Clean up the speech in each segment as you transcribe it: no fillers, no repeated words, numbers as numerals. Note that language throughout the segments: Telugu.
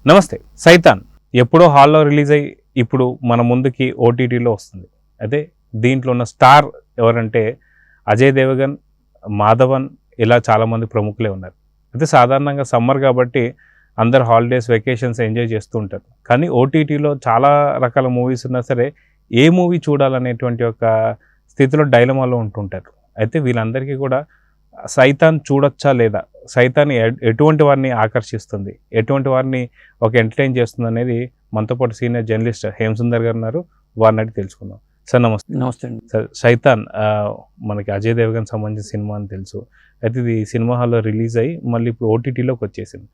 నమస్తే. సైతాన్ ఎప్పుడో హాల్లో రిలీజ్ అయ్యి ఇప్పుడు మన ముందుకి ఓటీటీలో వస్తుంది. అయితే దీంట్లో ఉన్న స్టార్ ఎవరంటే అజయ్ దేవగన్, మాధవన్ ఇలా చాలామంది ప్రముఖులే ఉన్నారు. అయితే సాధారణంగా సమ్మర్ కాబట్టి అందరు హాలిడేస్, వెకేషన్స్ ఎంజాయ్ చేస్తూ ఉంటారు. కానీ ఓటీటీలో చాలా రకాల మూవీస్ ఉన్నా సరే ఏ మూవీ చూడాలనేటువంటి ఒక స్థితిలో డైలమాలో ఉంటుంటారు. అయితే వీళ్ళందరికీ కూడా సైతాన్ చూడొచ్చా లేదా, సైతాన్ ఎటువంటి వారిని ఆకర్షిస్తుంది, ఎటువంటి వారిని ఒక ఎంటర్టైన్ చేస్తుంది అనేది మనతో పాటు సీనియర్ జర్నలిస్ట్ హేమసుందర్ గారు ఉన్నారు. వారిని అడిగి తెలుసుకుందాం. సార్ నమస్తే. నమస్తే అండి. సార్, సైతాన్ మనకి అజయ్ దేవగన్ సంబంధించిన సినిమా అని తెలుసు. అయితే ఇది సినిమా హాల్లో రిలీజ్ అయ్యి మళ్ళీ ఇప్పుడు ఓటీటీలోకి వచ్చేసింది.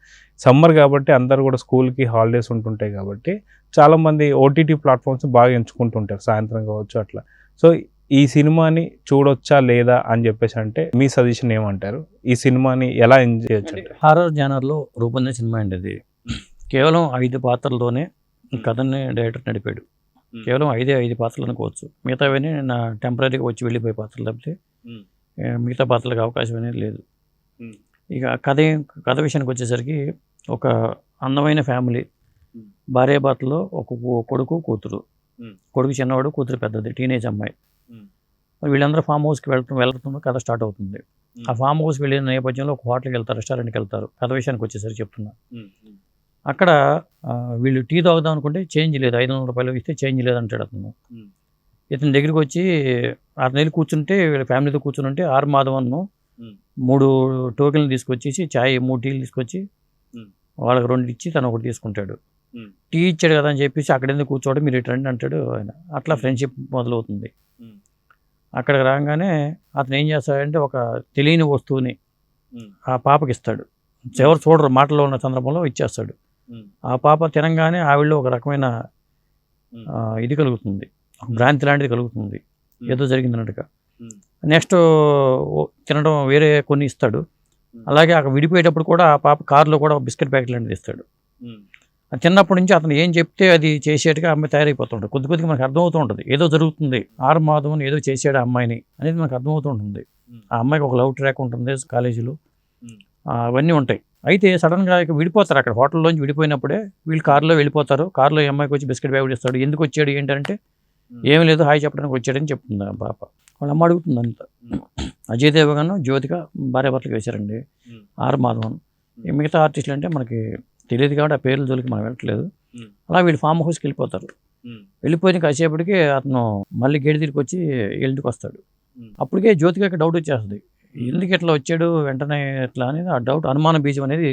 సమ్మర్ కాబట్టి అందరూ కూడా స్కూల్కి హాలిడేస్ ఉంటుంటాయి కాబట్టి చాలామంది ఓటీటీ ప్లాట్ఫామ్స్ బాగా ఎంచుకుంటుంటారు, సాయంత్రం కావచ్చు అట్లా. సో ఈ సినిమాని చూడొచ్చా లేదా అని చెప్పేసి అంటే మీ సజెషన్ ఏమంటారు? ఈ సినిమాని ఎలా ఎంజాయ్ చేయొచ్చు అంటే? హారర్ జానర్లో రూపొందిన సినిమా అండి అది. కేవలం 5 పాత్రలతోనే కథని డైరెక్టర్ నడిపాడు. కేవలం 5 పాత్రలు అనుకోవచ్చు. మిగతావన్నీ నా టెంపరీగా వచ్చి వెళ్ళిపోయే పాత్రలు తప్పితే మిగతా పాత్రలకు అవకాశం అనేది లేదు. ఇక కథ విషయానికి వచ్చేసరికి ఒక అందమైన ఫ్యామిలీ, భార్యాభర్తలో ఒక కొడుకు కూతురు. కొడుకు చిన్నవాడు, కూతురు పెద్దది, టీనేజ్ అమ్మాయి. వీళ్ళందరూ ఫామ్ హౌస్కి వెళ్తున్న కథ స్టార్ట్ అవుతుంది. ఆ ఫామ్ హౌస్కి వెళ్ళిన నేపథ్యంలో ఒక హోటల్కి వెళ్తారు, రెస్టారెంట్కి వెళ్తారు. కథ విషయానికి వచ్చేసరికి చెప్తున్నా. అక్కడ వీళ్ళు టీ తాగుదాం అనుకుంటే చేంజ్ లేదు, 500 రూపాయలు ఇస్తే చేంజ్ లేదంటాడు అతను. ఇతని దగ్గరికి వచ్చి అతను వెళ్ళి కూర్చుంటే, వీళ్ళ ఫ్యామిలీతో కూర్చుంటే ఆర్ మాధవన్ను 3 టోకెన్లు తీసుకొచ్చేసి, చాయ్ 3 టీలు తీసుకొచ్చి వాళ్ళకి 2 ఇచ్చి తను 1 తీసుకుంటాడు. టీ ఇచ్చాడు కదా అని చెప్పేసి అక్కడ ఎందుకు కూర్చోవడం, మీరు ఇటు రండి అంటాడు ఆయన. అట్లా ఫ్రెండ్షిప్ మొదలవుతుంది. అక్కడికి రాగానే అతను ఏం చేస్తాడంటే ఒక తెలియని వస్తువుని ఆ పాపకి ఇస్తాడు. ఎవరు చూడరు, మాటల్లో ఉన్న సందర్భంలో ఇచ్చేస్తాడు. ఆ పాప తినంగానే ఆవిడలో ఒక రకమైన ఇది కలుగుతుంది, భ్రాంతి లాంటిది కలుగుతుంది, ఏదో జరిగిందన్నట్టుగా. నెక్స్ట్ తినడం వేరే కొన్ని ఇస్తాడు. అలాగే అక్కడ విడిపోయేటప్పుడు కూడా ఆ పాప కారులో కూడా బిస్కెట్ ప్యాకెట్ లాంటిది ఇస్తాడు. చిన్నప్పటి నుంచి అతను ఏం చెప్తే అది చేసేట్టుగా అమ్మాయి తయారైపోతుంటుంది. కొద్దిగా మనకు అర్థమవుతూ ఉంటుంది ఏదో జరుగుతుంది, ఆర్ మాధవన్ ఏదో చేసాడు ఆ అమ్మాయిని అనేది మనకు అర్థమవుతూ ఉంటుంది. ఆ అమ్మాయికి ఒక లవ్ ట్రాక్ ఉంటుంది కాలేజీలో, అవన్నీ ఉంటాయి. అయితే సడన్గా ఇక విడిపోతారు. అక్కడ హోటల్లోంచి విడిపోయినప్పుడే వీళ్ళు కారులో వెళ్ళిపోతారు. కారులో ఈ అమ్మాయికి వచ్చి బిస్కెట్ ప్యాకెట్ ఇస్తాడు. ఎందుకు వచ్చాడు ఏంటంటే, ఏమి లేదు హాయ్ చెప్పడానికి వచ్చాడని చెప్తుంది ఆ పాప. వాళ్ళ అమ్మ అడుగుతుంది అంత. అజయ్ దేవగన్, జ్యోతిక భార్యాభర్తలకు వేశారండి, ఆర్ మాధవన్. మిగతా ఆర్టిస్టులు అంటే మనకి తెలియదు కాబట్టి ఆ పేర్ల జోలికి మనం వెళ్ళట్లేదు. అలా వీళ్ళు ఫామ్ హౌస్కి వెళ్ళిపోతారు. వెళ్ళిపోయిన కాసేపటికి అతను మళ్ళీ గేడి తిరిగి వచ్చి ఇంటికి వస్తాడు. అప్పటికే జ్యోతికకి డౌట్ వచ్చేస్తుంది, ఎందుకు ఇట్లా వచ్చాడు వెంటనే ఎట్లా అనేది. ఆ డౌట్, అనుమాన బీజం అనేది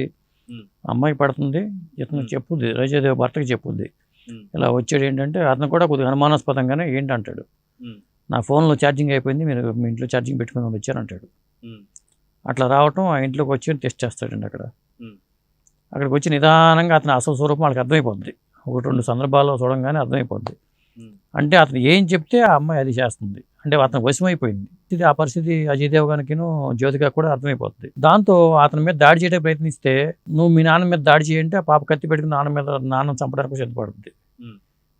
అమ్మాయికి పడుతుంది. ఇతను చెప్పుద్ది, రజయదేవ్ భర్తకి చెప్పుద్ది, ఇలా వచ్చాడు ఏంటంటే. అతను కూడా కొద్దిగా అనుమానాస్పదంగానే ఏంటంటాడు, నా ఫోన్లో ఛార్జింగ్ అయిపోయింది, మీరు మీ ఇంట్లో ఛార్జింగ్ పెట్టుకుని వచ్చారంటాడు. అట్లా రావటం, ఆ ఇంట్లోకి వచ్చి టెస్ట్ చేస్తాడండి. అక్కడికి వచ్చి నిదానంగా అతని అసలు స్వరూపం వాళ్ళకి అర్థమైపోద్ది. 1-2 సందర్భాల్లో చూడంగానే అర్థమైపోద్ది. అంటే అతను ఏం చెప్తే ఆ అమ్మాయి అది చేస్తుంది, అంటే అతను వశమైపోయింది. ఇది ఆ పరిస్థితి అజయ్ దేవగన్కిను జ్యోతిక కూడా అర్థమైపోతుంది. దాంతో అతని మీద దాడి చేయడానికి ప్రయత్నిస్తే, నువ్వు మీ నాన్న మీద దాడి చేయంటే ఆ పాప కత్తి పెట్టుకుని నాన్న చంపడానికి సిద్ధపడుతుంది.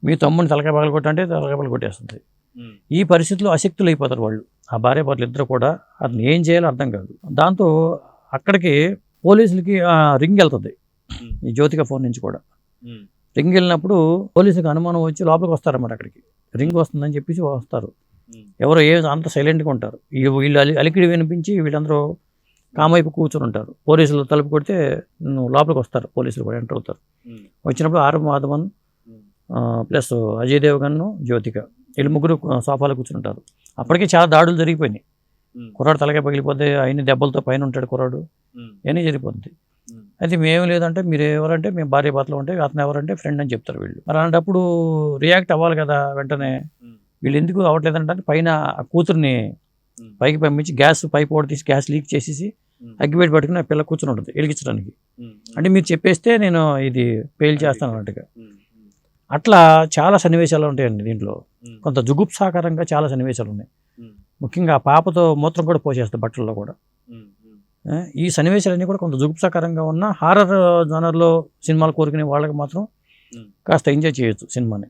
మీ తమ్ముడిని తలకాయ పగలు కొట్టంటే తలకాయ పగలు కొట్టేస్తుంది. ఈ పరిస్థితిలో అశక్తులు అయిపోతారు వాళ్ళు, ఆ భార్యాభర్తలు ఇద్దరు కూడా. అతను ఏం చేయాలో అర్థం కాదు. దాంతో అక్కడికి పోలీసులకి రింగ్ వెళ్తుంది, ఈ జ్యోతిక ఫోన్ నుంచి కూడా. రింగ్ వెళ్ళినప్పుడు పోలీసులకు అనుమానం వచ్చి లోపలికి వస్తారన్నమాట. అక్కడికి రింగ్ వస్తుందని చెప్పేసి వస్తారు. ఎవరో అంత సైలెంట్గా ఉంటారు. వీళ్ళు అలికిడి వినిపించి వీళ్ళందరూ కామైపు కూర్చొని ఉంటారు. పోలీసులు తలుపు కొడితే లోపలికి వస్తారు, పోలీసులు కూడా ఎంటర్ అవుతారు. వచ్చినప్పుడు ఆర్ మాధవన్ ప్లస్ అజయ్ దేవగన్, జ్యోతిక, వీళ్ళు ముగ్గురు సోఫాలో కూర్చుంటారు. అప్పటికే చాలా దాడులు జరిగిపోయినాయి. కుర్రాడు తలకాయ పగిలిపోతే, అయిన దెబ్బలతో పైన ఉంటాడు కుర్రాడు, ఇవన్నీ జరిగిపోద్ది. అయితే మేము లేదంటే, మీరు ఎవరంటే మేము భార్యాభర్తలు ఉంటే, అతను ఎవరంటే ఫ్రెండ్ అని చెప్తారు వీళ్ళు. మరి అలాంటప్పుడు రియాక్ట్ అవ్వాలి కదా వెంటనే. వీళ్ళు ఎందుకు అవ్వట్లేదంటే, పైన ఆ కూతుర్ని పైకి పంపించి గ్యాస్ పైప్ ఓడి తీసి గ్యాస్ లీక్ చేసేసి అగ్గిపెట్టి పట్టుకుని ఆ పిల్ల కూర్చుని ఉంటుంది వెలిగించడానికి. అంటే మీరు చెప్పేస్తే నేను ఇది ఫెయిల్ చేస్తాను అన్నట్టుగా. అట్లా చాలా సన్నివేశాలు ఉంటాయండి దీంట్లో. కొంత జుగుప్సాకరంగా చాలా సన్నివేశాలు ఉన్నాయి. ముఖ్యంగా ఆ పాపతో మూత్రం కూడా పోసేస్తుంది బట్టల్లో కూడా. ఈ సన్నివేశాలన్నీ కూడా కొంత జుగుప్సాకరంగా ఉన్న హారర్ జానర్లో సినిమాలు కోరుకునే వాళ్ళకి మాత్రం కాస్త ఎంజాయ్ చేయొచ్చు సినిమాని.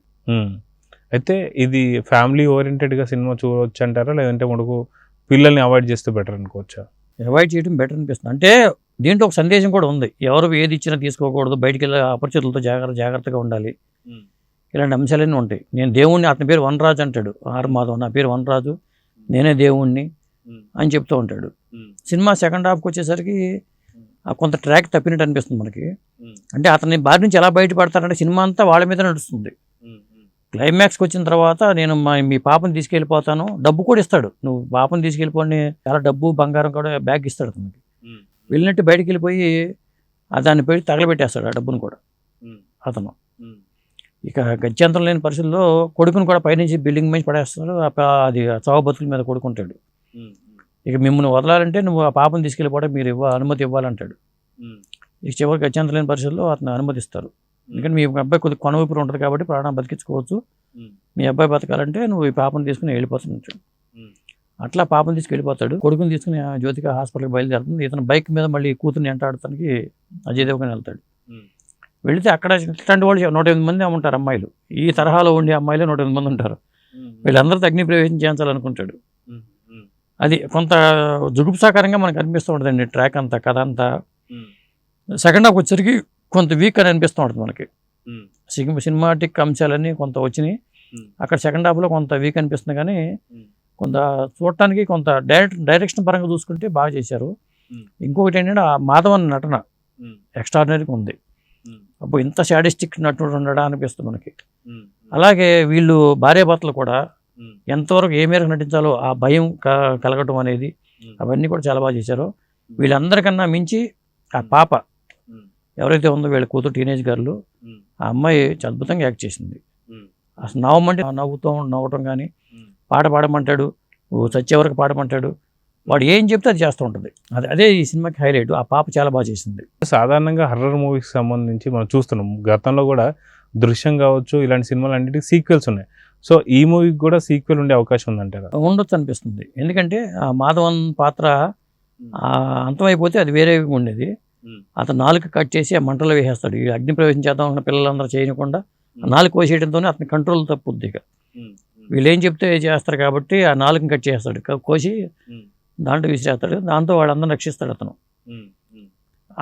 అయితే ఇది ఫ్యామిలీ ఓరియంటెడ్గా సినిమా చూడవచ్చు అంటారా, లేదంటే మనకు పిల్లల్ని అవాయిడ్ చేస్తే బెటర్ అనుకోవచ్చా? అవాయిడ్ చేయడం బెటర్ అనిపిస్తుంది. అంటే దీంట్లో ఒక సందేశం కూడా ఉంది. ఎవరు ఏది ఇచ్చినా తీసుకోకూడదు, బయటికి వెళ్ళే అపరిచితులతో జాగ్రత్తగా ఉండాలి. ఇలాంటి అంశాలన్నీ ఉంటాయి. నేను దేవుణ్ణి, అతని పేరు వనరాజు అంటాడు, ఆర్ మాధవ్, నా పేరు వనరాజు, నేనే దేవుణ్ణి అని చెప్తూ ఉంటాడు. సినిమా సెకండ్ హాఫ్కి వచ్చేసరికి కొంత ట్రాక్ తప్పినట్టు అనిపిస్తుంది మనకి. అంటే అతని బారి నుంచి ఎలా బయటపడతారంటే సినిమా అంతా వాళ్ళ మీద నడుస్తుంది. క్లైమాక్స్కి వచ్చిన తర్వాత నేను మీ పాపని తీసుకెళ్ళిపోతాను, డబ్బు కూడా ఇస్తాడు, నువ్వు పాపని తీసుకెళ్ళిపోయి చాలా డబ్బు బంగారం కూడా బ్యాగ్ ఇస్తాడు అతనికి. వెళ్ళినట్టు బయటికి వెళ్ళిపోయి దాన్ని పెట్టి తగలబెట్టేస్తాడు ఆ డబ్బును కూడా అతను. ఇక గత్యంతరం లేని పరిస్థితుల్లో కొడుకుని కూడా పైనుంచి బిల్డింగ్ మీద పడేస్తాడు. అది చావు బతుకుల మీద కొడుకుంటాడు. ఇక మిమ్మల్ని వదలాలంటే నువ్వు ఆ పాపను తీసుకెళ్ళిపోవడం మీరు అనుమతి ఇవ్వాలంటాడు. ఇక చివరికి గత్యంతరం లేని పరిస్థితుల్లో అతను అనుమతిస్తారు. ఎందుకంటే మీ అబ్బాయి కొద్దిగా కొనవైపు ఉంటుంది కాబట్టి ప్రాణం బతికించుకోవచ్చు, మీ అబ్బాయి బతకాలంటే నువ్వు ఈ పాపను తీసుకుని వెళ్ళిపోతున్నాడు. అట్లా పాపను తీసుకెళ్ళిపోతాడు. కొడుకుని తీసుకుని జ్యోతిక హాస్పిటల్కి బయలుదేరుతుంది. ఇతను బైక్ మీద మళ్ళీ కూతుర్ని ఎంటాడటానికి అజయ్ దేవగన్ వెళ్తాడు. వెళితే అక్కడ ఇట్లాంటి వాళ్ళు 108 మంది ఉంటారు అమ్మాయిలు. ఈ తరహాలో ఉండే అమ్మాయిలు 108 మంది ఉంటారు. వీళ్ళందరితో అగ్ని ప్రవేశం చేయించాలనుకుంటాడు. అది కొంత జుగుప్సాకరంగా మనకు అనిపిస్తూ ఉంటుందండి ట్రాక్ అంతా, కథ అంతా. సెకండ్ హాఫ్ వచ్చేసరికి కొంత వీక్ అని అనిపిస్తూ ఉంటుంది మనకి. సినిమాటిక్ అంశాలన్నీ కొంత వచ్చినాయి. అక్కడ సెకండ్ హాఫ్లో కొంత వీక్ అనిపిస్తుంది, కానీ కొంత చూడటానికి కొంత డైరెక్షన్ పరంగా చూసుకుంటే బాగా చేశారు. ఇంకొకటి ఏంటంటే ఆ మాధవన్ నటన ఎక్స్ట్రాడినరీగా ఉంది. అప్పుడు ఇంత శాడిస్టిక్ నటుడు ఉండడా అనిపిస్తుంది మనకి. అలాగే వీళ్ళు భార్యాభర్తలు కూడా ఎంతవరకు ఏ మేరకు నటించాలో ఆ భయం కలగటం అనేది అవన్నీ కూడా చాలా బాగా చేశారు. వీళ్ళందరికన్నా మించి ఆ పాప ఎవరైతే ఉందో వీళ్ళ కూతురు టీనేజ్ గర్లు, ఆ అమ్మాయి అద్భుతంగా యాక్ట్ చేసింది. అసలు నవ్వమంటే నవ్వటం కానీ, పాట పాడమంటాడు, చచ్చే వరకు పాడమంటాడు, వాడు ఏం చెప్తే అది చేస్తూ ఉంటుంది. అదే ఈ సినిమాకి హైలైట్. ఆ పాప చాలా బాగా చేసింది. సాధారణంగా హర్రర్ మూవీకి సంబంధించి మనం చూస్తున్నాం, గతంలో కూడా దృశ్యం కావచ్చు ఇలాంటి సినిమాలు అన్నిటికీ సీక్వెల్స్ ఉన్నాయి. సో ఈ మూవీకి కూడా సీక్వెల్ ఉండే అవకాశం ఉందంటారా? ఉండొచ్చు అనిపిస్తుంది. ఎందుకంటే ఆ మాధవన్ పాత్ర అంతమైపోతే అది వేరే ఉండేది. అతను నాలుక కట్ చేసి ఆ మంటలో వేసేస్తాడు. ఈ అగ్ని ప్రవేశం చేద్దాం అన్న పిల్లలందరూ చేయకుండా నాలుక కోసేయడంతోనే అతని కంట్రోల్ తప్పుద్ది. ఇక వీళ్ళు ఏం చెప్తే చేస్తారు కాబట్టి ఆ నాలుకని కట్ చేస్తాడు, కోసి దాంట్లో విసిరేస్తాడు. దాంతో వాళ్ళందరూ రక్షిస్తాడు అతను.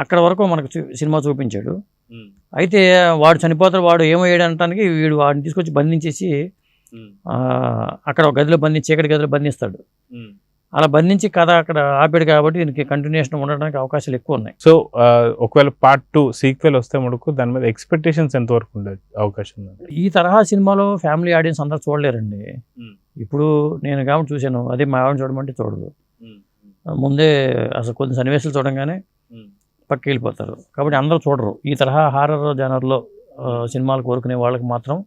అక్కడ వరకు మనకు సినిమా చూపించాడు. అయితే వాడు చనిపోతాడు, వాడు ఏమయ్యాడు అనటానికి వీడు వాడిని తీసుకొచ్చి బంధించేసి అక్కడ ఒక గదిలో చీకటి గదిలో బంధిస్తాడు. అలా బంధించి కథ అక్కడ ఆపాడు కాబట్టి దీనికి కంటిన్యూషన్ ఉండడానికి అవకాశాలు ఎక్కువ ఉన్నాయి. సో ఒకవేళ పార్ట్ 2 సీక్వెల్ వస్తే మటుకు దాని మీద ఎక్స్పెక్టేషన్స్ ఎంతవరకు ఉండే అవకాశం ఉంది? ఈ తరహా సినిమాలో ఫ్యామిలీ ఆడియన్స్ అందరూ చూడలేరండి. ఇప్పుడు నేను కాబట్టి చూశాను, అదే మా ఆవిడ చూడమంటే చూడదు. ముందే అసలు కొన్ని సన్నివేశాలు చూడంగానే పక్కకి వెళ్ళిపోతారు. కాబట్టి అందరూ చూడరు. ఈ తరహా హారర్ జానర్లో సినిమాలు కోరుకునే వాళ్ళకి మాత్రం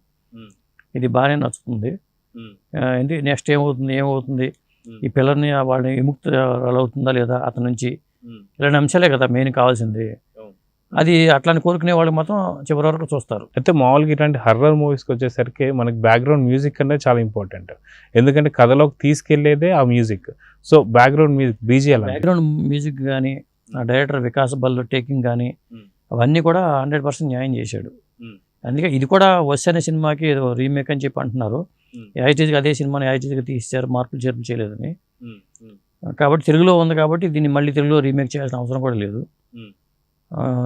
ఇది బాగానే నచ్చుతుంది. నెక్స్ట్ ఏమవుతుంది, ఈ పిల్లల్ని వాళ్ళని విముక్తి అవుతుందా లేదా అతని నుంచి, ఇలాంటి అంశాలే కదా మెయిన్ కావాల్సింది. అది అట్లాంటి కోరుకునే వాళ్ళు మాత్రం చివరి వరకు చూస్తారు. అయితే మామూలుగా ఇలాంటి హర్రర్ మూవీస్కి వచ్చేసరికి మనకి బ్యాక్గ్రౌండ్ మ్యూజిక్ అనేది చాలా ఇంపార్టెంట్. ఎందుకంటే కథలోకి తీసుకెళ్లేదే ఆ music. So background music BGL, background music కానీ, డైరెక్టర్ వికాస్ బల్ టేకింగ్ కానీ అవన్నీ కూడా 100% న్యాయం చేశాడు. అందుకే ఇది కూడా వస్ అనే సినిమాకి ఏదో రీమేక్ అని చెప్పి అంటున్నారు. యాజిటీజ్గా అదే సినిమాని యాజిటీజ్గా తీసేశారు, మార్పులు చేర్పులు చేయలేదని. కాబట్టి తెలుగులో ఉంది కాబట్టి దీన్ని మళ్ళీ తెలుగులో రీమేక్ చేయాల్సిన అవసరం కూడా లేదు.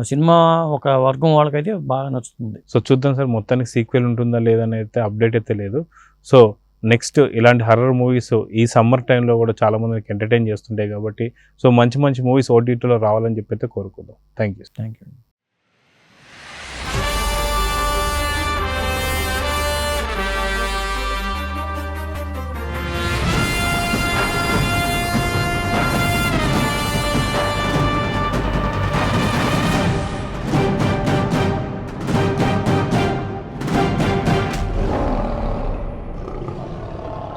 సినిమా ఒక వర్గం వాళ్ళకైతే బాగా నచ్చుతుంది. సో చూద్దాం సార్, మొత్తానికి సీక్వెల్ ఉంటుందా లేదని అయితే అప్డేట్ అయితే లేదు. సో నెక్స్ట్ ఇలాంటి హర్రర్ మూవీస్ ఈ సమ్మర్ టైంలో కూడా చాలా మందికి ఎంటర్టైన్ చేస్తుంటాయి కాబట్టి సో మంచి మంచి మూవీస్ ఓటీటీలో రావాలని చెప్పి అయితే కోరుకుందాం. Thank you.